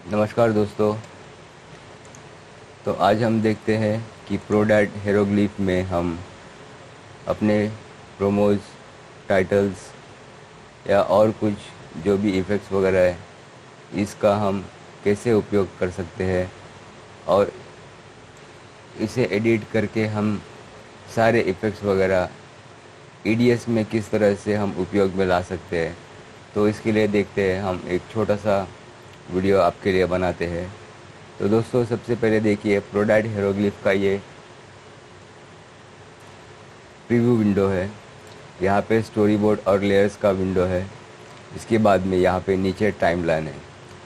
नमस्कार दोस्तों। तो आज हम देखते हैं कि प्रोडैट हेरोग्लिफ में हम अपने प्रोमोज, टाइटल्स या और कुछ जो भी इफ़ेक्ट्स वगैरह है, इसका हम कैसे उपयोग कर सकते हैं और इसे एडिट करके हम सारे इफ़ेक्ट्स वगैरह ईडीएस में किस तरह से हम उपयोग में ला सकते हैं। तो इसके लिए देखते हैं, हम एक छोटा सा वीडियो आपके लिए बनाते हैं। तो दोस्तों, सबसे पहले देखिए, प्रोडैट हेरोग्लिफ का ये प्रीव्यू विंडो है। यहाँ पे स्टोरी बोर्ड और लेयर्स का विंडो है। इसके बाद में यहाँ पे नीचे टाइमलाइन है।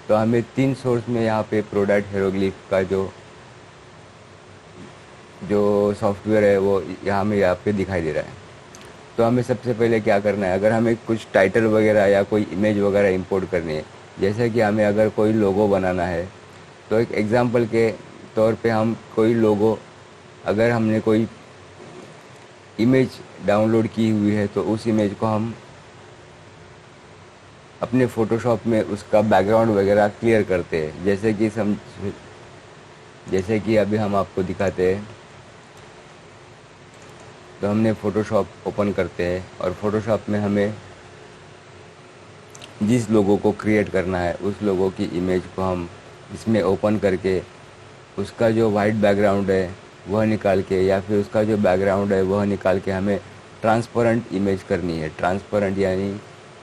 तो हमें 3 सोर्स में यहाँ पे प्रोडैट हेरोग्लिफ का जो जो सॉफ्टवेयर है वो यहाँ पे दिखाई दे रहा है। तो हमें सबसे पहले क्या करना है, अगर हमें कुछ टाइटल वगैरह या कोई इमेज वगैरह इंपोर्ट करनी है, जैसे कि हमें अगर कोई लोगो बनाना है, तो एक एग्जांपल के तौर पे हम कोई लोगो, अगर हमने कोई इमेज डाउनलोड की हुई है तो उस इमेज को हम अपने फ़ोटोशॉप में उसका बैकग्राउंड वगैरह क्लियर करते हैं। जैसे कि अभी हम आपको दिखाते हैं। तो हमने फ़ोटोशॉप ओपन करते हैं और फ़ोटोशॉप में हमें जिस लोगो को क्रिएट करना है उस लोगो की इमेज को हम इसमें ओपन करके उसका जो वाइट बैकग्राउंड है वह निकाल के, या फिर उसका जो बैकग्राउंड है वह निकाल के हमें ट्रांसपेरेंट इमेज करनी है। ट्रांसपेरेंट यानी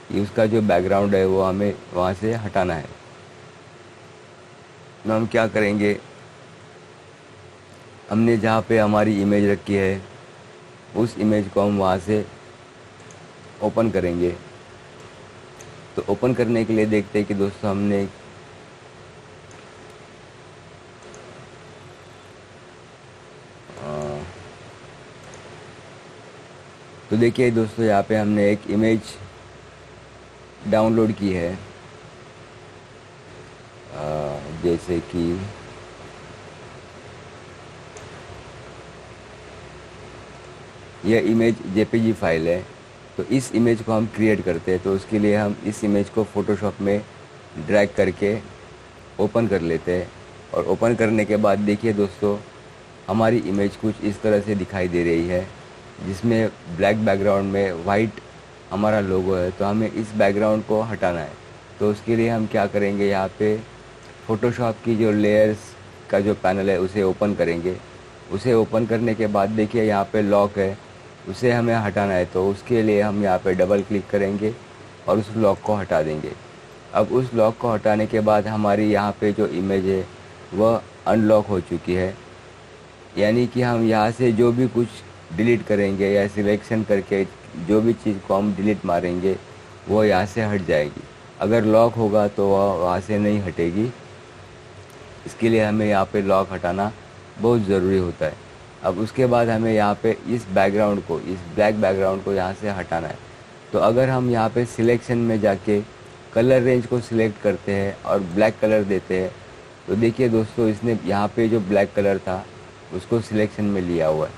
कि उसका जो बैकग्राउंड है वो हमें वहाँ से हटाना है। तो हम क्या करेंगे, हमने जहाँ पे हमारी इमेज रखी है उस इमेज को हम वहाँ से ओपन करेंगे। तो ओपन करने के लिए देखते हैं कि दोस्तों हमने तो देखिए दोस्तों, यहाँ पे हमने एक इमेज डाउनलोड की है। जैसे कि यह इमेज जेपीजी फाइल है। तो इस इमेज को हम क्रिएट करते हैं। तो उसके लिए हम इस इमेज को फ़ोटोशॉप में ड्रैग करके ओपन कर लेते हैं। और ओपन करने के बाद देखिए दोस्तों, हमारी इमेज कुछ इस तरह से दिखाई दे रही है, जिसमें ब्लैक बैकग्राउंड में वाइट हमारा लोगो है। तो हमें इस बैकग्राउंड को हटाना है। तो उसके लिए हम क्या करेंगे, यहाँ पे फ़ोटोशॉप की जो लेयर्स का जो पैनल है उसे ओपन करेंगे। उसे ओपन करने के बाद देखिए यहाँ पे लॉक है, उसे हमें हटाना है। तो उसके लिए हम यहाँ पे डबल क्लिक करेंगे और उस लॉक को हटा देंगे। अब उस लॉक को हटाने के बाद हमारी यहाँ पे जो इमेज है वह अनलॉक हो चुकी है। यानी कि हम यहाँ से जो भी कुछ डिलीट करेंगे या सिलेक्शन करके जो भी चीज़ को हम डिलीट मारेंगे वो यहाँ से हट जाएगी। अगर लॉक होगा तो वह वहाँ से नहीं हटेगी। इसके लिए हमें यहाँ पे लॉक हटाना बहुत ज़रूरी होता है। अब उसके बाद हमें यहाँ पे इस ब्लैक बैकग्राउंड को यहाँ से हटाना है। तो अगर हम यहाँ पे सिलेक्शन में जाके कलर रेंज को सिलेक्ट करते हैं और ब्लैक कलर देते हैं, तो देखिए दोस्तों, इसने यहाँ पे जो ब्लैक कलर था उसको सिलेक्शन में लिया हुआ है।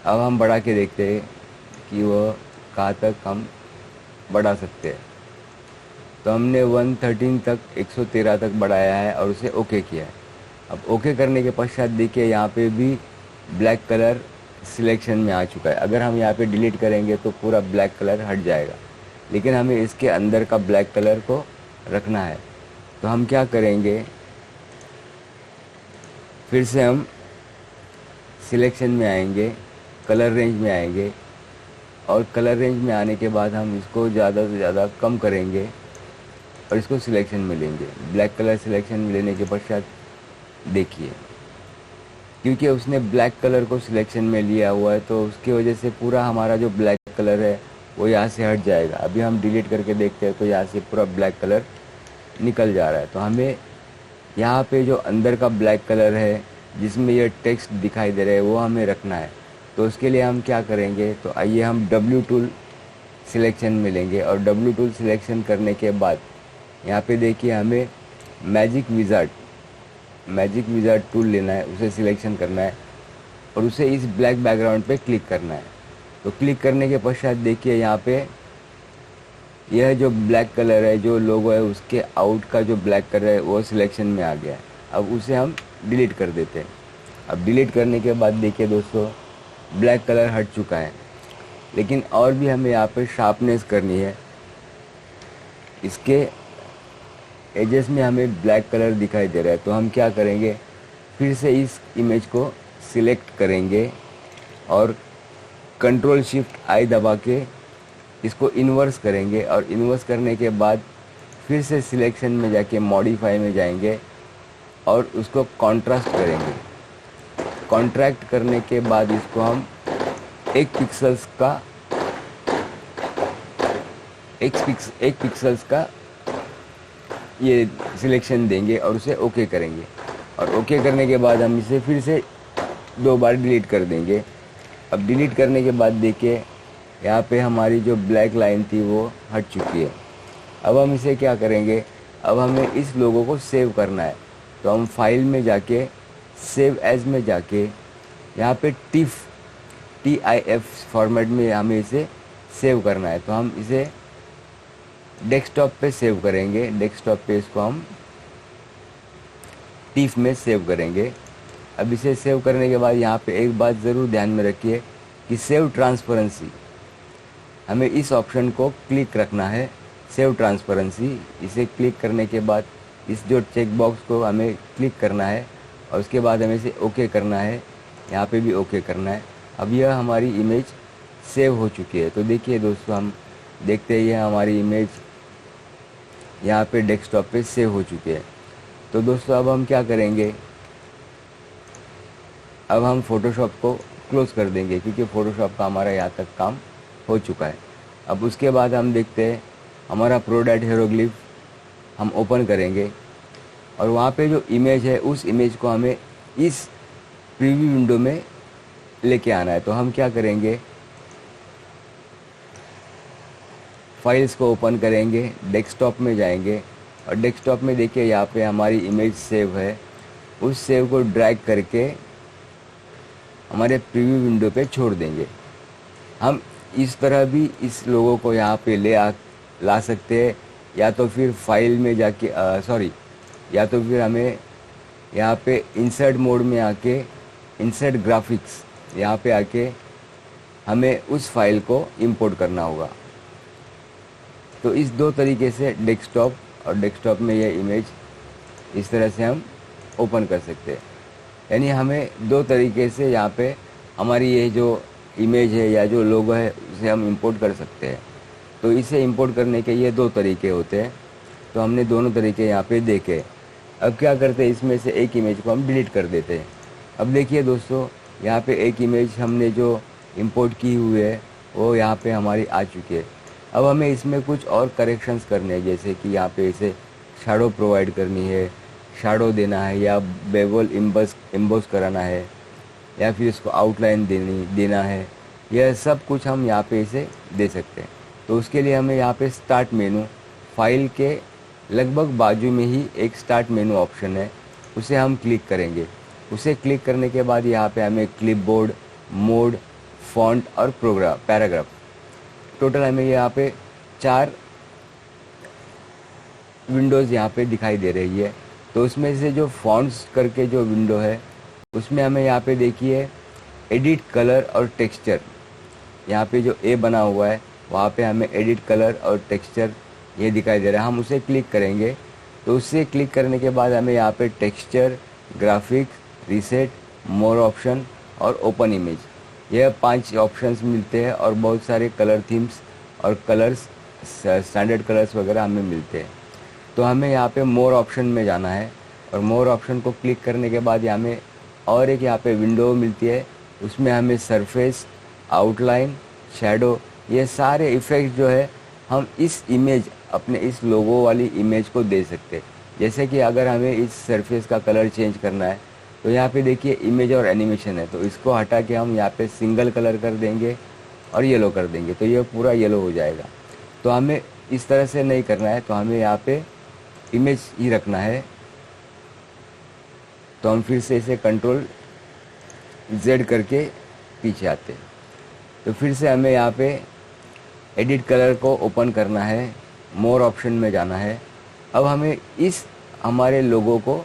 अब हम बढ़ा के देखते हैं कि वह कहाँ तक हम बढ़ा सकते हैं। तो हमने 113 तक, 113 तक बढ़ाया है और उसे ओके किया है। अब ओके करने के पश्चात देखिए यहाँ पे भी ब्लैक कलर सिलेक्शन में आ चुका है। अगर हम यहाँ पे डिलीट करेंगे तो पूरा ब्लैक कलर हट जाएगा, लेकिन हमें इसके अंदर का ब्लैक कलर को रखना है। तो हम क्या करेंगे, फिर से हम सिलेक्शन में आएंगे, कलर रेंज में आएंगे और कलर रेंज में आने के बाद हम इसको ज़्यादा से ज़्यादा कम करेंगे और इसको सिलेक्शन में लेंगे। ब्लैक कलर सिलेक्शन में लेने के पश्चात देखिए, क्योंकि उसने ब्लैक कलर को सिलेक्शन में लिया हुआ है तो उसकी वजह से पूरा हमारा जो ब्लैक कलर है वो यहाँ से हट जाएगा। अभी हम डिलीट करके देखते हैं तो यहाँ से पूरा ब्लैक कलर निकल जा रहा है। तो हमें यहाँ पे जो अंदर का ब्लैक कलर है जिसमें ये टेक्स्ट दिखाई दे रहा है वो हमें रखना है। तो उसके लिए हम क्या करेंगे, तो आइए हम W टूल सिलेक्शन में लेंगे और W टूल सिलेक्शन करने के बाद यहाँ पे देखिए हमें मैजिक विज़ार्ड टूल लेना है, उसे सिलेक्शन करना है और उसे इस ब्लैक बैकग्राउंड पे क्लिक करना है। तो क्लिक करने के पश्चात देखिए यहाँ पे यह जो ब्लैक कलर है, जो लोगो है, उसके आउट का जो ब्लैक कलर है वो सिलेक्शन में आ गया है। अब उसे हम डिलीट कर देते हैं। अब डिलीट करने के बाद देखिए दोस्तों, ब्लैक कलर हट चुका है। लेकिन और भी हमें यहाँ पे शार्पनेस करनी है। इसके एजेस में हमें ब्लैक कलर दिखाई दे रहा है, तो हम क्या करेंगे, फिर से इस इमेज को सिलेक्ट करेंगे और कंट्रोल शिफ्ट आई दबा के इसको इन्वर्स करेंगे। और इन्वर्स करने के बाद फिर से सिलेक्शन में जाके मॉडिफाई में जाएंगे और उसको कॉन्ट्रास्ट करेंगे। कॉन्ट्रैक्ट करने के बाद इसको हम एक पिक्सल्स का ये सिलेक्शन देंगे और उसे ओके करेंगे। और ओके करने के बाद हम इसे फिर से 2 बार डिलीट कर देंगे। अब डिलीट करने के बाद देखिए यहाँ पे हमारी जो ब्लैक लाइन थी वो हट चुकी है। अब हम इसे क्या करेंगे, अब हमें इस लोगो को सेव करना है। तो हम फाइल में जाके सेव एज में जाके यहाँ पे TIFF फॉर्मेट में हमें इसे सेव करना है। तो हम इसे डेस्कटॉप पे सेव करेंगे। डेस्कटॉप पे इसको हम TIFF में सेव करेंगे। अब इसे सेव करने के बाद यहाँ पे एक बात ज़रूर ध्यान में रखिए कि सेव ट्रांसपेरेंसी, हमें इस ऑप्शन को क्लिक रखना है, सेव ट्रांसपेरेंसी। इसे क्लिक करने के बाद इस जो चेक बॉक्स को हमें क्लिक करना है और उसके बाद हमें इसे ओके करना है। यहाँ पे भी ओके करना है। अब यह हमारी इमेज सेव हो चुकी है। तो देखिए दोस्तों, हम देखते हैं यह हमारी इमेज यहाँ पे डेस्कटॉप पे सेव हो चुकी है। तो दोस्तों अब हम क्या करेंगे, अब हम फ़ोटोशॉप को क्लोज़ कर देंगे क्योंकि फ़ोटोशॉप का हमारा यहाँ तक काम हो चुका है। अब उसके बाद हम देखते हैं हमारा प्रोडक्ट हीरोग्लिफ हम ओपन करेंगे और वहाँ पे जो इमेज है उस इमेज को हमें इस प्रीव्यू विंडो में लेके आना है। तो हम क्या करेंगे, फाइल्स को ओपन करेंगे, डेस्कटॉप में जाएंगे और डेस्कटॉप में देखिए यहाँ पे हमारी इमेज सेव है। उस सेव को ड्रैग करके हमारे प्रीव्यू विंडो पे छोड़ देंगे। हम इस तरह भी इस लोगों को यहाँ पे ला सकते हैं, या तो फिर फाइल में जाके या तो फिर हमें यहाँ पे इंसर्ट मोड में आके इंसर्ट ग्राफिक्स यहाँ पे आके हमें उस फाइल को इंपोर्ट करना होगा। तो इस 2 तरीके से डेस्कटॉप और डेस्कटॉप में यह इमेज इस तरह से हम ओपन कर सकते हैं। यानी हमें 2 तरीके से यहाँ पे हमारी ये जो इमेज है या जो लोगो है उसे हम इंपोर्ट कर सकते हैं। तो इसे इंपोर्ट करने के ये 2 तरीके होते हैं। तो हमने दोनों तरीके यहाँ पे देखे। अब क्या करते हैं, इसमें से एक इमेज को हम डिलीट कर देते हैं। अब देखिए दोस्तों, यहाँ पे एक इमेज हमने जो इंपोर्ट की हुई है वो यहाँ पे हमारी आ चुकी है। अब हमें इसमें कुछ और करेक्शंस करने हैं, जैसे कि यहाँ पे इसे शैडो प्रोवाइड करनी है, शैडो देना है, या बेवल एम्बोस कराना है, या फिर इसको आउटलाइन देना है। यह सब कुछ हम यहाँ पे इसे दे सकते हैं। तो उसके लिए हमें यहाँ पे स्टार्ट मेनू, फाइल के लगभग बाजू में ही एक स्टार्ट मेनू ऑप्शन है, उसे हम क्लिक करेंगे। उसे क्लिक करने के बाद यहाँ पे हमें क्लिपबोर्ड, मोड, फॉन्ट और पैराग्राफ, टोटल हमें यहाँ पे 4 विंडोज़ यहाँ पे दिखाई दे रही है। तो उसमें से जो फॉन्ट्स करके जो विंडो है उसमें हमें यहाँ पे देखिए एडिट कलर और टेक्सचर, यहाँ पे जो ए बना हुआ है वहाँ पे हमें एडिट कलर और टेक्सचर ये दिखाई दे रहा है। हम उसे क्लिक करेंगे। तो उससे क्लिक करने के बाद हमें यहाँ पे टेक्सचर, ग्राफिक्स, रीसेट, मोर ऑप्शन और ओपन इमेज, यह 5 ऑप्शंस मिलते हैं और बहुत सारे कलर थीम्स और कलर्स, स्टैंडर्ड कलर्स वगैरह हमें मिलते हैं। तो हमें यहाँ पे मोर ऑप्शन में जाना है और मोर ऑप्शन को क्लिक करने के बाद हमें और एक यहाँ पे विंडो मिलती है, उसमें हमें सरफेस, आउटलाइन, शैडो, ये सारे इफ़ेक्ट जो है हम इस इमेज, अपने इस लोगो वाली इमेज को दे सकते हैं। जैसे कि अगर हमें इस सरफेस का कलर चेंज करना है तो यहाँ पे देखिए इमेज और एनिमेशन है, तो इसको हटा के हम यहाँ पे सिंगल कलर कर देंगे और येलो कर देंगे, तो ये पूरा येलो हो जाएगा। तो हमें इस तरह से नहीं करना है, तो हमें यहाँ पे इमेज ही रखना है। तो हम फिर से इसे कंट्रोल Z करके पीछे आते हैं। तो फिर से हमें यहाँ पे एडिट कलर को ओपन करना है, मोर ऑप्शन में जाना है। अब हमें इस हमारे लोगो को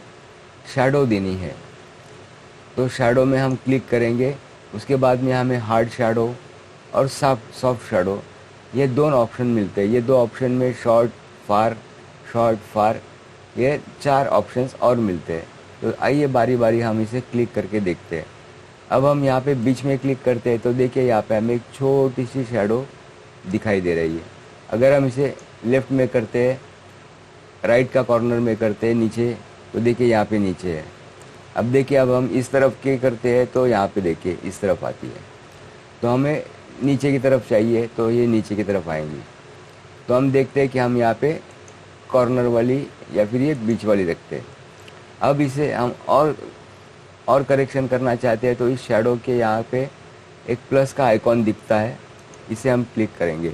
शैडो देनी है, तो शैडो में हम क्लिक करेंगे। उसके बाद में हमें हार्ड शैडो और सॉफ्ट शैडो, ये दोनों ऑप्शन मिलते हैं। ये दो ऑप्शन में शॉर्ट फार ये 4 ऑप्शंस और मिलते हैं। तो आइए बारी बारी हम इसे क्लिक करके देखते हैं। अब हम यहाँ पे बीच में क्लिक करते हैं तो देखिए यहाँ पे हमें एक छोटी सी शैडो दिखाई दे रही है। अगर हम इसे लेफ़्ट में करते हैं, राइट का कॉर्नर में करते हैं नीचे, तो देखिए यहाँ पे नीचे है। अब देखिए अब हम इस तरफ के करते हैं तो यहाँ पे देखिए इस तरफ आती है। तो हमें नीचे की तरफ चाहिए तो ये नीचे की तरफ आएंगी। तो हम देखते हैं कि हम यहाँ पे कॉर्नर वाली या फिर ये बीच वाली रखते हैं। अब इसे हम और करेक्शन करना चाहते हैं तो इस शैडो के यहाँ पे एक प्लस का आइकॉन दिखता है, इसे हम क्लिक करेंगे।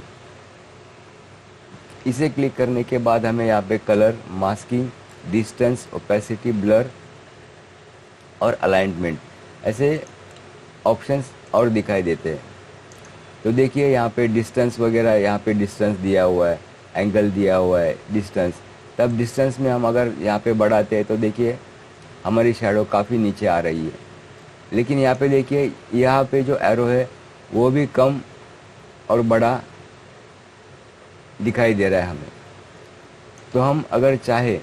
इसे क्लिक करने के बाद हमें यहाँ पे colour, masking, distance, opacity, blur और अलाइनमेंट ऐसे ऑप्शंस और दिखाई देते हैं। तो देखिए यहाँ पे डिस्टेंस वगैरह, यहाँ पे डिस्टेंस दिया हुआ है, एंगल दिया हुआ है, डिस्टेंस। तब डिस्टेंस में हम अगर यहाँ पे बढ़ाते हैं तो देखिए हमारी शैडो काफ़ी नीचे आ रही है। लेकिन यहाँ पे देखिए यहाँ पे जो एरो है वो भी कम और बड़ा दिखाई दे रहा है हमें। तो हम अगर चाहे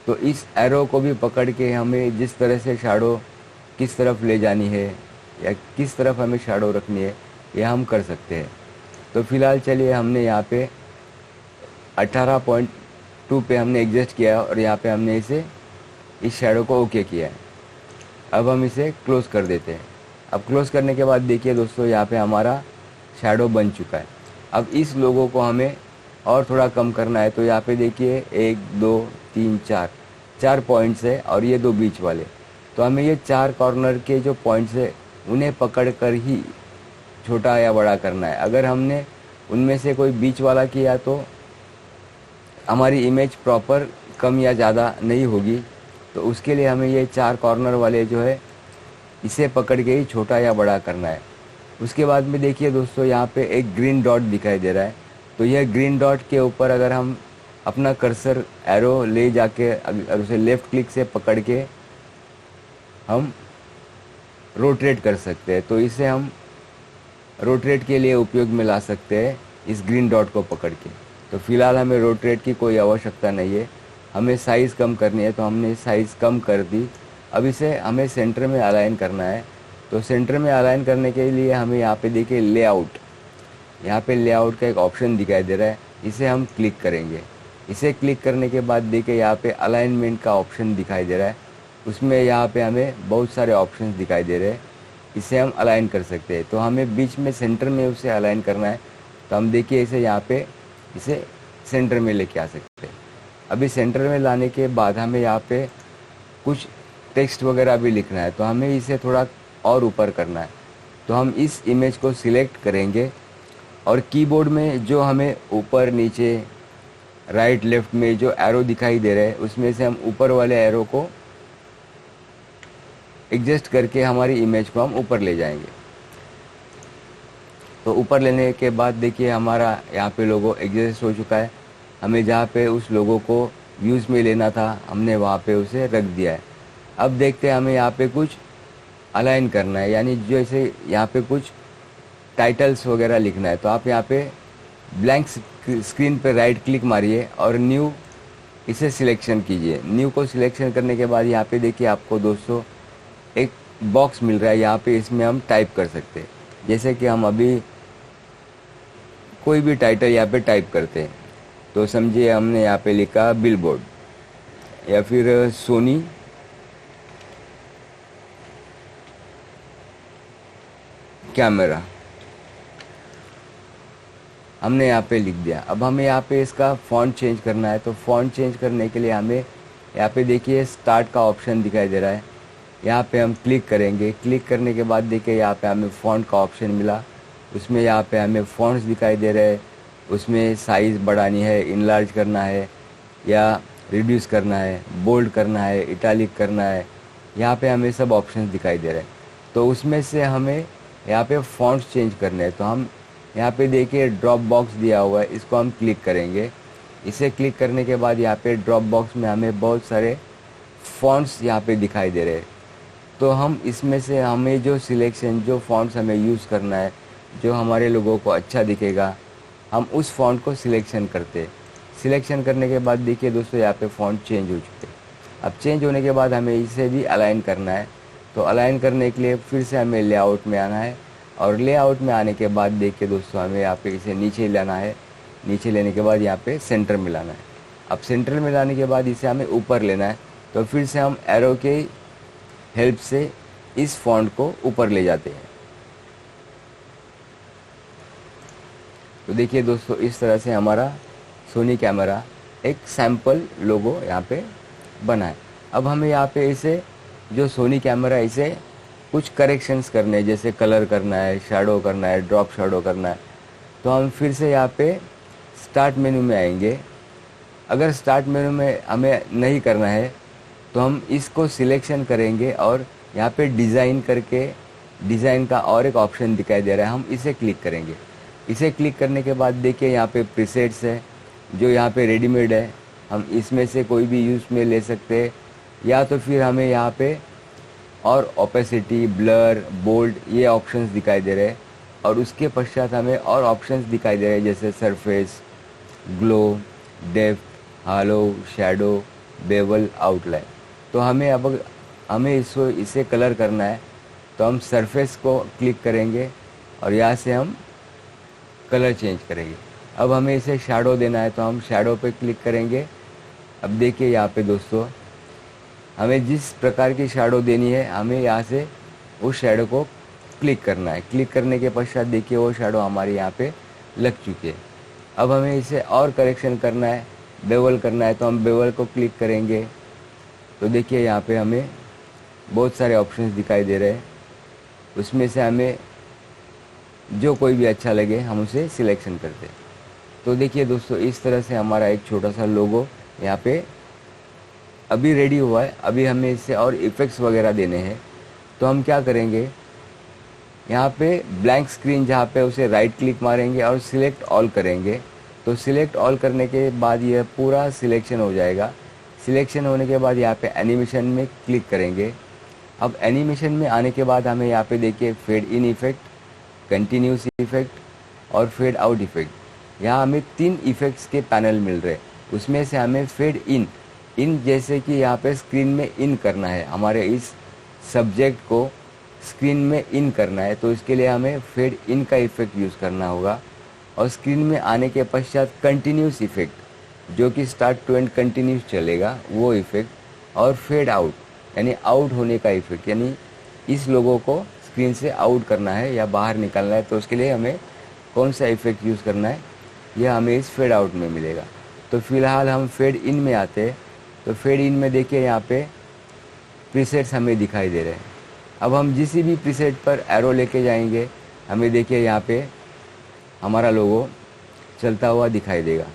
तो इस एरो को भी पकड़ के हमें जिस तरह से शैडो किस तरफ ले जानी है या किस तरफ हमें शैडो रखनी है, यह हम कर सकते हैं। तो फिलहाल चलिए हमने यहाँ पे 18.2 पे हमने एडजस्ट किया है और यहाँ पे हमने इसे इस शैडो को ओके किया है। अब हम इसे क्लोज कर देते हैं। अब क्लोज करने के बाद देखिए दोस्तों यहाँ पे हमारा शैडो बन चुका है। अब इस लोगो को हमें और थोड़ा कम करना है तो यहाँ पे देखिए 1 2 3 4 पॉइंट्स है और ये 2 बीच वाले। तो हमें ये 4 कॉर्नर के जो पॉइंट्स है उन्हें पकड़ कर ही छोटा या बड़ा करना है। अगर हमने उनमें से कोई बीच वाला किया तो हमारी इमेज प्रॉपर कम या ज़्यादा नहीं होगी। तो उसके लिए हमें ये 4 कॉर्नर वाले जो है इसे पकड़ के ही छोटा या बड़ा करना है। उसके बाद में देखिए दोस्तों यहाँ पे एक ग्रीन डॉट दिखाई दे रहा है। तो यह ग्रीन डॉट के ऊपर अगर हम अपना कर्सर एरो ले जाके अगर उसे लेफ़्ट क्लिक से पकड़ के हम रोटेट कर सकते हैं। तो इसे हम रोटेट के लिए उपयोग में ला सकते हैं इस ग्रीन डॉट को पकड़ के। तो फिलहाल हमें रोटेट की कोई आवश्यकता नहीं है। हमें साइज़ कम करनी है तो हमने साइज़ कम कर दी। अब इसे हमें सेंटर में अलाइन करना है। तो सेंटर में अलाइन करने के लिए हमें यहाँ पे देखिए लेआउट, यहाँ पे लेआउट का एक ऑप्शन दिखाई दे रहा है, इसे हम क्लिक करेंगे। इसे क्लिक करने के बाद देखिए यहाँ पे अलाइनमेंट का ऑप्शन दिखाई दे रहा है। उसमें यहाँ पे हमें बहुत सारे ऑप्शंस दिखाई दे रहे हैं, इसे हम अलाइन कर सकते हैं। तो हमें बीच में सेंटर में उसे अलाइन करना है। तो हम देखिए इसे यहाँ पे इसे सेंटर में लेके आ सकते हैं। अभी सेंटर में लाने के बाद हमें यहाँ पे कुछ टेक्स्ट वगैरह भी लिखना है, तो हमें इसे थोड़ा और ऊपर करना है। तो हम इस इमेज को सिलेक्ट करेंगे और कीबोर्ड में जो हमें ऊपर नीचे राइट लेफ़्ट में जो एरो दिखाई दे रहे हैं उसमें से हम ऊपर वाले एरो को एडजस्ट करके हमारी इमेज को हम ऊपर ले जाएंगे। तो ऊपर लेने के बाद देखिए हमारा यहाँ पे लोगो एडजस्ट हो चुका है। हमें जहाँ पे उस लोगो को व्यूज़ में लेना था हमने वहाँ पे उसे रख दिया है। अब देखते हैं हमें यहाँ पे कुछ अलाइन करना है, यानी जैसे यहाँ पे कुछ टाइटल्स वगैरह लिखना है। तो आप यहाँ पे ब्लैंक स्क्रीन पे राइट क्लिक मारिए और न्यू इसे सिलेक्शन कीजिए। न्यू को सिलेक्शन करने के बाद यहाँ पे देखिए आपको दोस्तों एक बॉक्स मिल रहा है, यहाँ पे इसमें हम टाइप कर सकते हैं। जैसे कि हम अभी कोई भी टाइटल यहाँ पे टाइप करते हैं, तो समझिए हमने यहाँ पे लिखा बिलबोर्ड या फिर सोनी कैमरा, हमने यहाँ पे लिख दिया। अब हमें यहाँ पे इसका फ़ॉन्ट चेंज करना है। तो फ़ॉन्ट चेंज करने के लिए हमें यहाँ पे देखिए स्टार्ट का ऑप्शन दिखाई दे रहा है, यहाँ पे हम क्लिक करेंगे। क्लिक करने के बाद देखिए यहाँ पे हमें फ़ॉन्ट का ऑप्शन मिला, उसमें यहाँ पे हमें फ़ॉन्ट्स दिखाई दे रहे हैं। उसमें साइज़ बढ़ानी है, इनलार्ज करना है या रिड्यूस करना है, बोल्ड करना है, इटैलिक करना है, यहाँ पे हमें सब ऑप्शंस दिखाई दे रहे हैं। तो उसमें से हमें यहाँ पे फ़ॉन्ट्स चेंज करने हैं। तो हम यहाँ पे देखिए ड्रॉप बॉक्स दिया हुआ है, इसको हम क्लिक करेंगे। इसे क्लिक करने के बाद यहाँ पे ड्रॉप बॉक्स में हमें बहुत सारे फ़ॉन्ट्स यहाँ पे दिखाई दे रहे हैं। तो हम इसमें से हमें जो सिलेक्शन, जो फ़ॉन्ट्स हमें यूज़ करना है, जो हमारे लोगों को अच्छा दिखेगा, हम उस फ़ॉन्ट को सिलेक्शन करते हैं। सिलेक्शन करने के बाद देखिए दोस्तों यहाँ पे फ़ॉन्ट चेंज हो चुके हैं। अब चेंज होने के बाद हमें इसे भी अलाइन करना है। तो अलाइन करने के लिए फिर से हमें लेआउट में आना है, और लेआउट में आने के बाद देखिए दोस्तों हमें यहाँ पे इसे नीचे लाना है। नीचे लेने के बाद यहाँ पे सेंटर में लाना है। अब सेंटर में लाने के बाद इसे हमें ऊपर लेना है। तो फिर से हम एरो के हेल्प से इस फॉन्ट को ऊपर ले जाते हैं। तो देखिए दोस्तों इस तरह से हमारा सोनी कैमरा एक सैम्पल लोगो यहाँ पे बना है। अब हमें यहाँ पे इसे जो सोनी कैमरा है इसे कुछ करेक्शंस करने हैं, जैसे कलर करना है, शैडो करना है, ड्रॉप शैडो करना है। तो हम फिर से यहाँ पे स्टार्ट मेनू में आएंगे। अगर स्टार्ट मेनू में हमें नहीं करना है तो हम इसको सिलेक्शन करेंगे और यहाँ पे डिज़ाइन करके, डिज़ाइन का और एक ऑप्शन दिखाई दे रहा है, हम इसे क्लिक करेंगे। इसे क्लिक करने के बाद देखिए यहाँ पे प्रीसेट्स है जो यहाँ पे रेडीमेड है, हम इसमें से कोई भी यूज़ में ले सकते हैं, या तो फिर हमें यहाँ पे और ओपेसिटी, ब्लर, बोल्ड ये ऑप्शंस दिखाई दे रहे हैं। और उसके पश्चात हमें और ऑप्शंस दिखाई दे रहे हैं जैसे सरफेस, ग्लो, डेप्थ, हालो, शैडो, बेवल, आउटलाइन। तो हमें इसे कलर करना है, तो हम सरफेस को क्लिक करेंगे और यहाँ से हम कलर चेंज करेंगे। अब हमें इसे शैडो देना है तो हम शैडो पे क्लिक करेंगे। अब देखिए यहाँ पे दोस्तों हमें जिस प्रकार की शैडो देनी है हमें यहाँ से उस शैडो को क्लिक करना है। क्लिक करने के पश्चात देखिए वो शैडो हमारे यहाँ पे लग चुकी है। अब हमें इसे और करेक्शन करना है, बेवल करना है, तो हम बेवल को क्लिक करेंगे। तो देखिए यहाँ पे हमें बहुत सारे ऑप्शंस दिखाई दे रहे हैं, उसमें से हमें जो कोई भी अच्छा लगे हम उसे सिलेक्शन करते हैं। तो देखिए दोस्तों इस तरह से हमारा एक छोटा सा लोगो यहाँ पे अभी रेडी हुआ है। अभी हमें इससे और इफ़ेक्ट्स वगैरह देने हैं। तो हम क्या करेंगे, यहाँ पे ब्लैंक स्क्रीन जहाँ पे उसे राइट क्लिक मारेंगे और सिलेक्ट ऑल करेंगे। तो सिलेक्ट ऑल करने के बाद यह पूरा सिलेक्शन हो जाएगा। सिलेक्शन होने के बाद यहाँ पे एनिमेशन में क्लिक करेंगे। अब एनिमेशन में आने के बाद हमें यहाँ पे देखिए fade in effect, continuous effect और फेड आउट इफेक्ट। यहाँ हमें 3 इफेक्ट्स के पैनल मिल रहे हैं। उसमें से हमें फेड इन जैसे कि यहाँ पे स्क्रीन में इन करना है, हमारे इस सब्जेक्ट को स्क्रीन में इन करना है, तो इसके लिए हमें फेड इन का इफेक्ट यूज़ करना होगा। और स्क्रीन में आने के पश्चात कंटिन्यूस इफेक्ट जो कि स्टार्ट टू एंड कंटिन्यूस चलेगा वो इफेक्ट, और फेड आउट यानी आउट होने का इफेक्ट, यानी इस लोगों को स्क्रीन से आउट करना है या बाहर निकालना है, तो उसके लिए हमें कौन सा इफेक्ट यूज़ करना है यह हमें इस फेड आउट में मिलेगा। तो फिलहाल हम फेड इन में आते हैं। तो फेड इन में देखिए यहाँ पे प्रीसेट्स हमें दिखाई दे रहे हैं। अब हम जिस भी प्रीसेट पर एरो लेके जाएंगे हमें देखिए यहाँ पे हमारा लोगो चलता हुआ दिखाई देगा।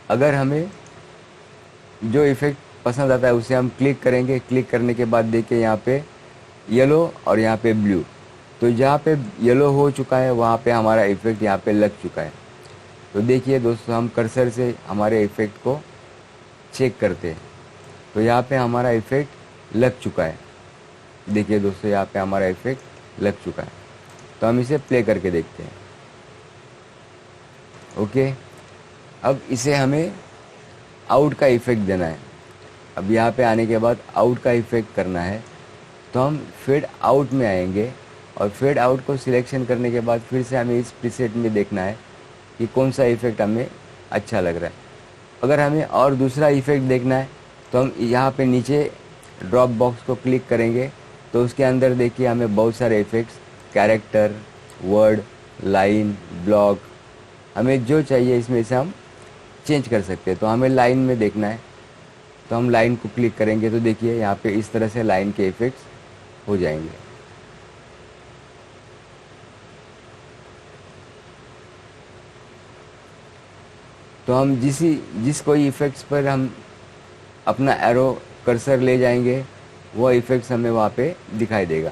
अगर हमें जो इफ़ेक्ट पसंद आता है उसे हम क्लिक करेंगे। क्लिक करने के बाद देखिए यहाँ पे येलो और यहाँ पे ब्लू, तो जहाँ पे येलो हो चुका है वहाँ पे हमारा इफ़ेक्ट यहाँ पे लग चुका है। तो देखिए दोस्तों हम कर्सर से हमारे इफ़ेक्ट को चेक करते हैं, तो यहाँ पे हमारा इफ़ेक्ट लग चुका है। देखिए दोस्तों यहाँ पे हमारा इफ़ेक्ट लग चुका है। तो हम इसे प्ले करके देखते हैं। ओके, अब इसे हमें आउट का इफ़ेक्ट देना है। अब यहाँ पे आने के बाद आउट का इफ़ेक्ट करना है, तो हम फेड आउट में आएंगे और फेड आउट को सिलेक्शन करने के बाद फिर से हमें इस प्रीसेट में देखना है कि कौन सा इफ़ेक्ट हमें अच्छा लग रहा है। अगर हमें और दूसरा इफ़ेक्ट देखना है तो हम यहाँ पे नीचे ड्रॉप बॉक्स को क्लिक करेंगे। तो उसके अंदर देखिए हमें बहुत सारे effects, character, word, line, block, हमें जो चाहिए इसमें से हम चेंज कर सकते हैं। तो हमें लाइन में देखना है तो हम लाइन को क्लिक करेंगे। तो देखिए यहाँ पे इस तरह से लाइन के इफ़ेक्ट्स हो जाएंगे। तो हम जिस कोई इफ़ेक्ट्स पर हम अपना एरो कर्सर ले जाएंगे वो इफ़ेक्ट्स हमें वहाँ पे दिखाई देगा।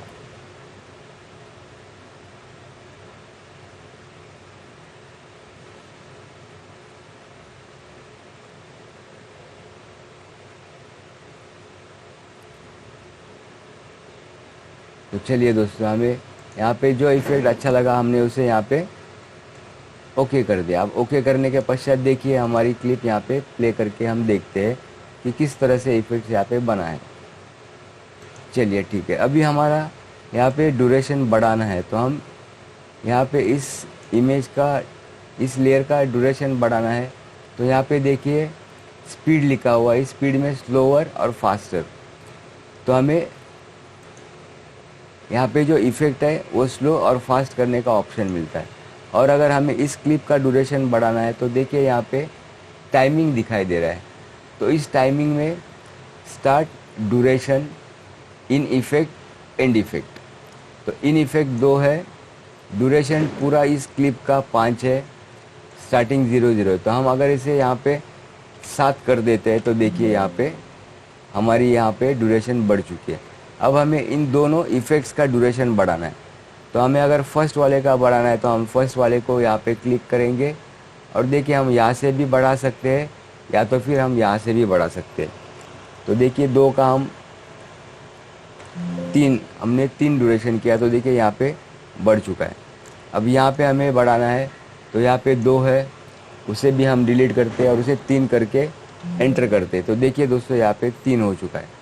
तो चलिए दोस्तों, हमें यहाँ पे जो इफ़ेक्ट अच्छा लगा हमने उसे यहाँ पे ओके कर दिया। अब ओके करने के पश्चात देखिए हमारी क्लिप यहाँ पे प्ले करके हम देखते हैं कि किस तरह से इफ़ेक्ट यहाँ पे बना है। चलिए ठीक है, अभी हमारा यहाँ पे ड्यूरेशन बढ़ाना है, तो हम यहाँ पे इस इमेज का, इस लेयर का ड्यूरेशन बढ़ाना है। तो यहाँ पे देखिए स्पीड लिखा हुआ है, स्पीड में स्लोअर और फास्टर। तो हमें यहाँ पे जो इफ़ेक्ट है वो स्लो और फास्ट करने का ऑप्शन मिलता है। और अगर हमें इस क्लिप का ड्यूरेशन बढ़ाना है तो देखिए यहाँ पे टाइमिंग दिखाई दे रहा है। तो इस टाइमिंग में start duration, in effect, and effect. तो इन इफ़ेक्ट 2 है, ड्यूरेशन पूरा इस क्लिप का 5 है, स्टार्टिंग 0 0। तो हम अगर इसे यहाँ पे 7 कर देते हैं तो देखिए यहाँ पे हमारी यहाँ पे ड्यूरेशन बढ़ चुकी है। अब हमें इन दोनों इफ़ेक्ट्स का ड्यूरेशन बढ़ाना है। तो हमें अगर फर्स्ट वाले का बढ़ाना है तो हम फर्स्ट वाले को यहाँ पे क्लिक करेंगे और देखिए हम यहाँ से भी बढ़ा सकते हैं या तो फिर हम यहाँ से भी बढ़ा सकते हैं। तो देखिए 2 का हम 3, हमने 3 ड्यूरेशन किया तो देखिए यहाँ पे बढ़ चुका है। अब यहाँ पे हमें बढ़ाना है तो यहाँ पे 2 है, उसे भी हम डिलीट करते हैं और उसे 3 करके एंटर करते हैं। तो देखिए दोस्तों यहाँ पे 3 हो चुका है।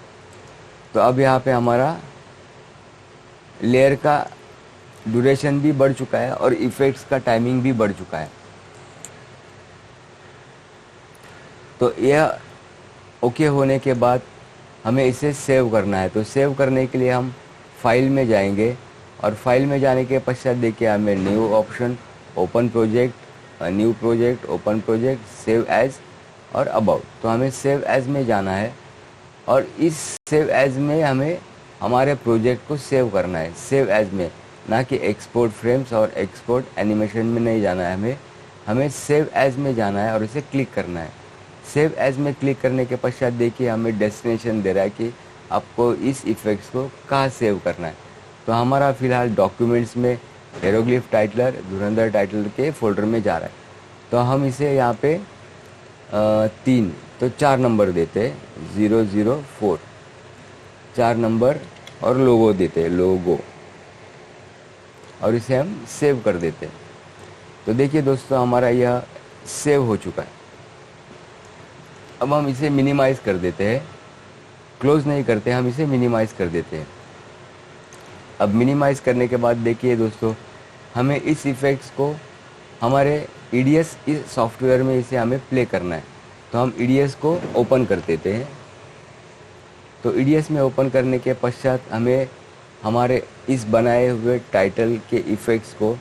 तो अब यहाँ पे हमारा लेयर का ड्यूरेशन भी बढ़ चुका है और इफ़ेक्ट्स का टाइमिंग भी बढ़ चुका है। तो यह ओके होने के बाद हमें इसे सेव करना है। तो सेव करने के लिए हम फाइल में जाएंगे और फाइल में जाने के पश्चात देखिए हमें new option, open project, new project, open project, save as और अबाउट। तो हमें सेव एज में जाना है और इस सेव एज में हमें हमारे प्रोजेक्ट को सेव करना है, सेव एज में, ना कि एक्सपोर्ट फ्रेम्स और एक्सपोर्ट एनिमेशन में नहीं जाना है। हमें सेव एज में जाना है और इसे क्लिक करना है। सेव एज में क्लिक करने के पश्चात देखिए हमें डेस्टिनेशन दे रहा है कि आपको इस इफ़ेक्ट्स को कहाँ सेव करना है। तो हमारा फ़िलहाल डॉक्यूमेंट्स में हेरोग्लिफ टाइटलर, धुरंधर टाइटलर के फोल्डर में जा रहा है। तो हम इसे यहाँ पे 3, तो 4 नंबर देते हैं, 004, 4 नंबर और लोगो देते हैं, लोगो, और इसे हम सेव कर देते हैं। तो देखिए दोस्तों हमारा यह सेव हो चुका है। अब हम इसे मिनिमाइज़ कर देते हैं, क्लोज नहीं करते, हम इसे मिनिमाइज़ कर देते हैं। अब मिनिमाइज़ करने के बाद देखिए दोस्तों हमें इस इफ़ेक्ट्स को हमारे EDS इस सॉफ्टवेयर में इसे हमें प्ले करना है। तो हम EDS को ओपन कर देते हैं। तो EDS में ओपन करने के पश्चात हमें हमारे इस बनाए हुए टाइटल के इफ़ेक्ट्स को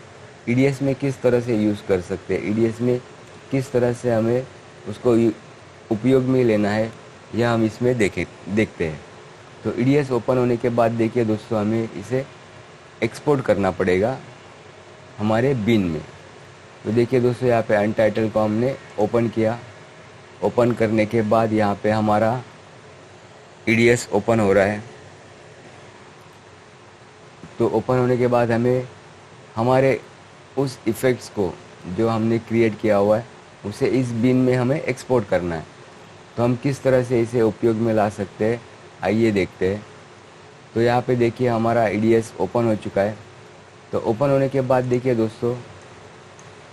EDS में किस तरह से यूज़ कर सकते हैं, EDS में किस तरह से हमें उसको उपयोग में लेना है, यह हम इसमें देखते हैं। तो EDS ओपन होने के बाद देखिए दोस्तों हमें इसे एक्सपोर्ट करना पड़ेगा हमारे बिन में। तो देखिए दोस्तों यहाँ पे अनटाइटल को हमने ओपन किया। ओपन करने के बाद यहाँ पे हमारा EDS ओपन हो रहा है। तो ओपन होने के बाद हमें हमारे उस इफ़ेक्ट्स को जो हमने क्रिएट किया हुआ है उसे इस बिन में हमें एक्सपोर्ट करना है। तो हम किस तरह से इसे उपयोग में ला सकते हैं, आइए देखते हैं। तो यहाँ पे देखिए हमारा EDS ओपन हो चुका है। तो ओपन होने के बाद देखिए दोस्तों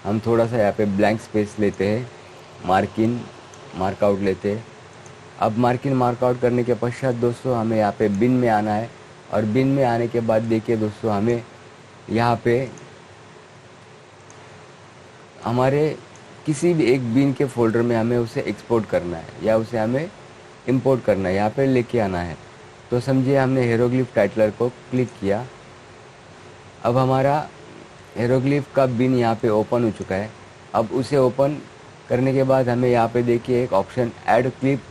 हम थोड़ा सा यहाँ पे ब्लैंक स्पेस लेते हैं, मार्किन मार्कआउट लेते हैं। अब मार्किन मार्कआउट करने के पश्चात दोस्तों हमें यहाँ पे बिन में आना है और बिन में आने के बाद देखिए दोस्तों हमें यहाँ पे हमारे किसी भी एक बिन के फोल्डर में हमें उसे एक्सपोर्ट करना है या उसे हमें इंपोर्ट करना है, यहाँ पे लेके आना है। तो समझिए हमने हेरोग्लिफ टाइटलर को क्लिक किया। अब हमारा हेरोग्लिफ का बिन यहाँ पे ओपन हो चुका है। अब उसे ओपन करने के बाद हमें यहाँ पे देखिए एक ऑप्शन ऐड क्लिप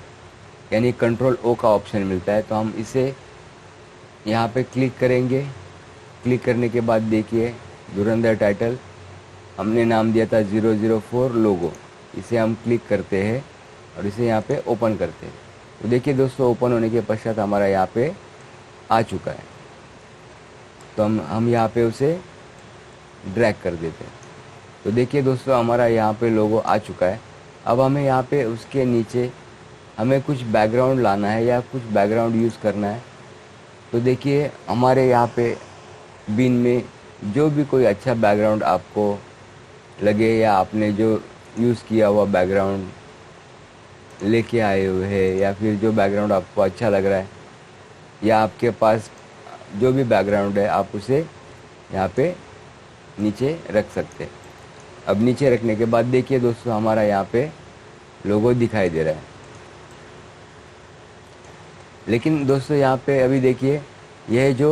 यानी कंट्रोल O का ऑप्शन मिलता है। तो हम इसे यहाँ पे क्लिक करेंगे। क्लिक करने के बाद देखिए धुरंधर टाइटल हमने नाम दिया था 004 लोगो, इसे हम क्लिक करते हैं और इसे यहाँ पे ओपन करते हैं। तो देखिए दोस्तों ओपन होने के पश्चात हमारा यहाँ पे आ चुका है। तो हम यहाँ पे उसे ड्रैग कर देते हैं। तो देखिए दोस्तों हमारा यहाँ पे लोगो आ चुका है। अब हमें यहाँ पे उसके नीचे हमें कुछ बैकग्राउंड लाना है या कुछ बैकग्राउंड यूज़ करना है। तो देखिए हमारे यहाँ पे बिन में जो भी कोई अच्छा बैकग्राउंड आपको लगे या आपने जो यूज़ किया हुआ बैकग्राउंड लेके आए हुए हैं या फिर जो बैकग्राउंड आपको अच्छा लग रहा है या आपके पास जो भी बैकग्राउंड है आप उसे यहाँ पे नीचे रख सकते हैं। अब नीचे रखने के बाद देखिए दोस्तों हमारा यहाँ पे लोगो दिखाई दे रहा है। लेकिन दोस्तों यहाँ पे अभी देखिए यह जो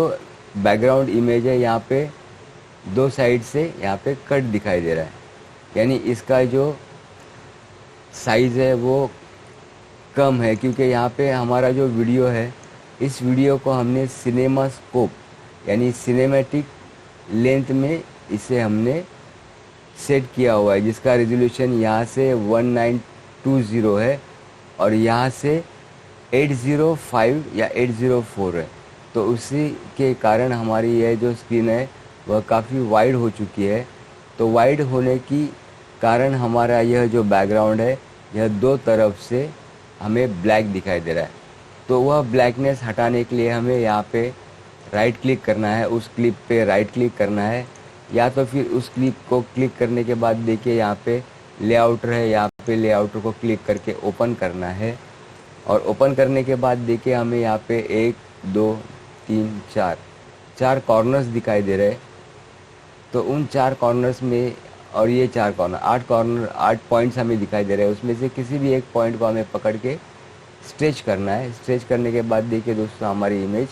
बैकग्राउंड इमेज है यहाँ पे दो साइड से यहाँ पे कट दिखाई दे रहा है, यानी इसका जो साइज़ है वो कम है, क्योंकि यहाँ पे हमारा जो वीडियो है इस वीडियो को हमने सिनेमा स्कोप यानी सिनेमैटिक लेंथ में इसे हमने सेट किया हुआ है, जिसका रेजोल्यूशन यहाँ से 1920 है और यहाँ से 805 या 804 है। तो उसी के कारण हमारी यह जो स्क्रीन है वह काफ़ी वाइड हो चुकी है। तो वाइड होने की कारण हमारा यह जो बैकग्राउंड है यह दो तरफ से हमें ब्लैक दिखाई दे रहा है। तो वह ब्लैकनेस हटाने के लिए हमें यहाँ पे राइट क्लिक करना है, उस क्लिप पे राइट क्लिक करना है, या तो फिर उस क्लिप को क्लिक करने के बाद देखिए यहाँ पे लेआउटर है, यहाँ पे लेआउटर को क्लिक करके ओपन करना है। और ओपन करने के बाद देखिए हमें यहाँ पे 1 2 3 4 कॉर्नर्स दिखाई दे रहे। तो उन 4 कॉर्नर्स में और ये 4 कॉर्नर 8 पॉइंट्स हमें दिखाई दे रहे हैं, उसमें से किसी भी एक पॉइंट को हमें पकड़ के स्ट्रेच करना है। स्ट्रेच करने के बाद देखिए दोस्तों हमारी इमेज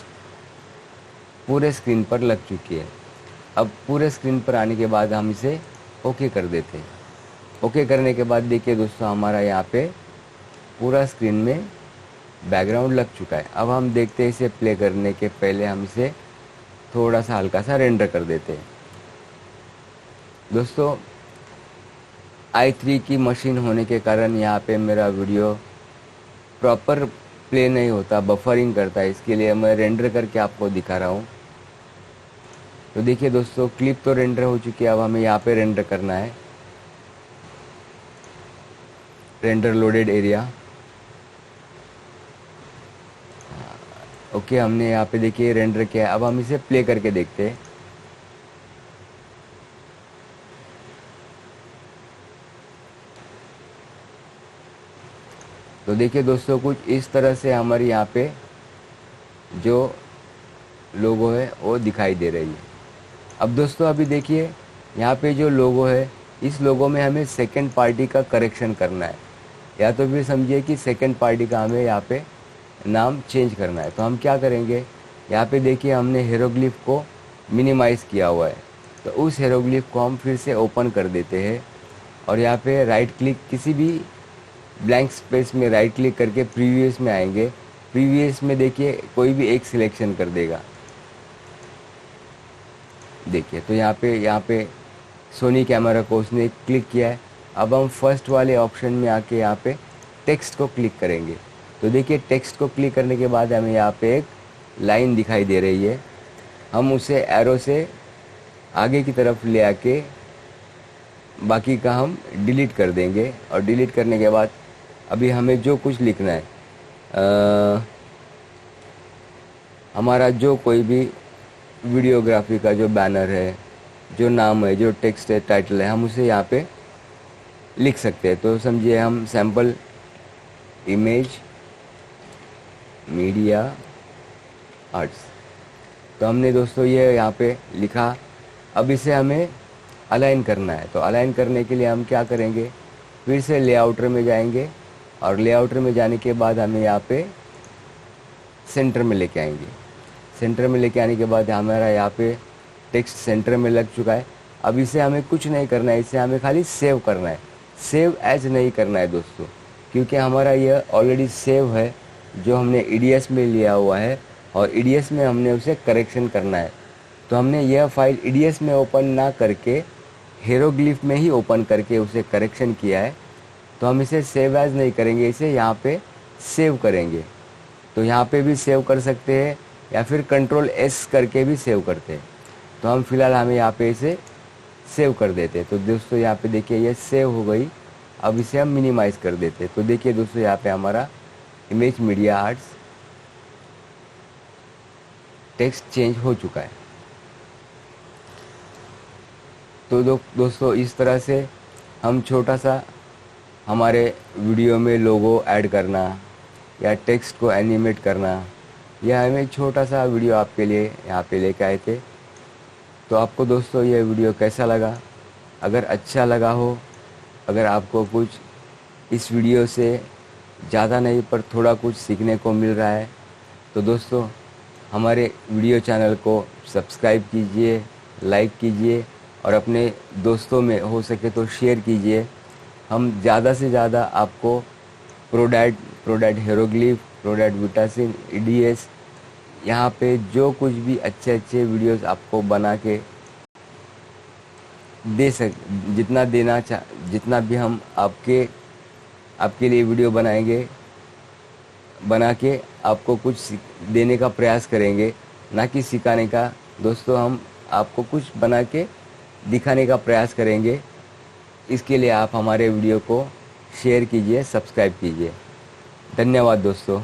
पूरे स्क्रीन पर लग चुकी है। अब पूरे स्क्रीन पर आने के बाद हम इसे ओके कर देते हैं। ओके करने के बाद देखिए दोस्तों हमारा यहाँ पे पूरा स्क्रीन में बैकग्राउंड लग चुका है। अब हम देखते हैं, इसे प्ले करने के पहले हम इसे थोड़ा सा हल्का सा रेंडर कर देते हैं। दोस्तों i3 की मशीन होने के कारण यहाँ पे मेरा वीडियो प्रॉपर प्ले नहीं होता, बफरिंग करता है, इसके लिए मैं रेंडर करके आपको दिखा रहा हूँ। तो देखिए दोस्तों क्लिप तो रेंडर हो चुकी है, अब हमें यहाँ पे रेंडर करना है, रेंडर लोडेड एरिया। ओके हमने यहाँ पे देखिए रेंडर किया है। अब हम इसे प्ले करके देखते हैं। तो देखिए दोस्तों कुछ इस तरह से हमारे यहाँ पे जो लोगो है वो दिखाई दे रही है। अब दोस्तों अभी देखिए यहाँ पे जो लोगो है इस लोगो में हमें सेकंड पार्टी का करेक्शन करना है, या तो फिर समझिए कि सेकंड पार्टी का हमें यहाँ पे नाम चेंज करना है। तो हम क्या करेंगे, यहाँ पे देखिए हमने हेरोग्लिफ को मिनिमाइज़ किया हुआ है, तो उस हेरोग्लिफ को हम फिर से ओपन कर देते हैं और यहाँ पे राइट क्लिक, किसी भी ब्लैंक स्पेस में राइट क्लिक करके प्रीवियस में आएंगे। प्रीवियस में देखिए कोई भी एक सिलेक्शन कर देगा। देखिए तो यहाँ पे सोनी कैमरा को उसने क्लिक किया है। अब हम फर्स्ट वाले ऑप्शन में आके यहाँ पे टेक्स्ट को क्लिक करेंगे। तो देखिए टेक्स्ट को क्लिक करने के बाद हमें यहाँ पे एक लाइन दिखाई दे रही है, हम उसे एरो से आगे की तरफ ले आके बाकी का हम डिलीट कर देंगे। और डिलीट करने के बाद अभी हमें जो कुछ लिखना है, हमारा जो कोई भी वीडियोग्राफी का जो बैनर है, जो नाम है, जो टेक्स्ट है, टाइटल है, हम उसे यहाँ पे लिख सकते हैं। तो समझिए हम सैम्पल इमेज मीडिया आर्ट्स, तो हमने दोस्तों ये यहाँ पे लिखा। अब इसे हमें अलाइन करना है। तो अलाइन करने के लिए हम क्या करेंगे, फिर से लेआउटर में जाएंगे और लेआउटर में जाने के बाद हमें यहाँ पे सेंटर में लेके आएंगे। सेंटर में लेके आने के बाद हमारा यहाँ पे टेक्स्ट सेंटर में लग चुका है। अब इसे हमें कुछ नहीं करना है, इसे हमें खाली सेव करना है। सेव एज नहीं करना है दोस्तों, क्योंकि हमारा यह ऑलरेडी सेव है जो हमने ईडीएस में लिया हुआ है और ईडीएस में हमने उसे करेक्शन करना है। तो हमने यह फाइल ईडीएस में ओपन ना करके हेरोग्लिफ में ही ओपन करके उसे करेक्शन किया है। तो हम इसे सेव एज नहीं करेंगे, इसे यहाँ पे सेव करेंगे। तो यहाँ पे भी सेव कर सकते हैं या फिर कंट्रोल एस करके भी सेव करते हैं। तो हम फिलहाल हमें यहाँ पे इसे सेव कर देते हैं। तो दोस्तों यहाँ पे देखिए ये सेव हो गई। अब इसे हम मिनिमाइज़ कर देते हैं। तो देखिए दोस्तों यहाँ पे हमारा image media arts text change हो चुका है। तो दोस्तों इस तरह से हम छोटा सा हमारे वीडियो में लोगो ऐड करना या टेक्स्ट को एनिमेट करना, या हम एक छोटा सा वीडियो आपके लिए यहाँ पे लेके आए थे। तो आपको दोस्तों ये वीडियो कैसा लगा? अगर अच्छा लगा हो, अगर आपको कुछ इस वीडियो से ज़्यादा नहीं पर थोड़ा कुछ सीखने को मिल रहा है, तो दोस्तों हमारे वीडियो चैनल को सब्सक्राइब कीजिए, लाइक कीजिए और अपने दोस्तों में हो सके तो शेयर कीजिए। हम ज़्यादा से ज़्यादा आपको प्रोडैट हीरोग्लिफ, प्रोडैट विटासिन, ईडीएस, यहाँ पे जो कुछ भी अच्छे अच्छे वीडियोस आपको बना के जितना भी हम आपके लिए वीडियो बनाएंगे, बना के आपको कुछ देने का प्रयास करेंगे, ना कि सिखाने का। दोस्तों हम आपको कुछ बना के दिखाने का प्रयास करेंगे। इसके लिए आप हमारे वीडियो को शेयर कीजिए, सब्सक्राइब कीजिए। धन्यवाद दोस्तों।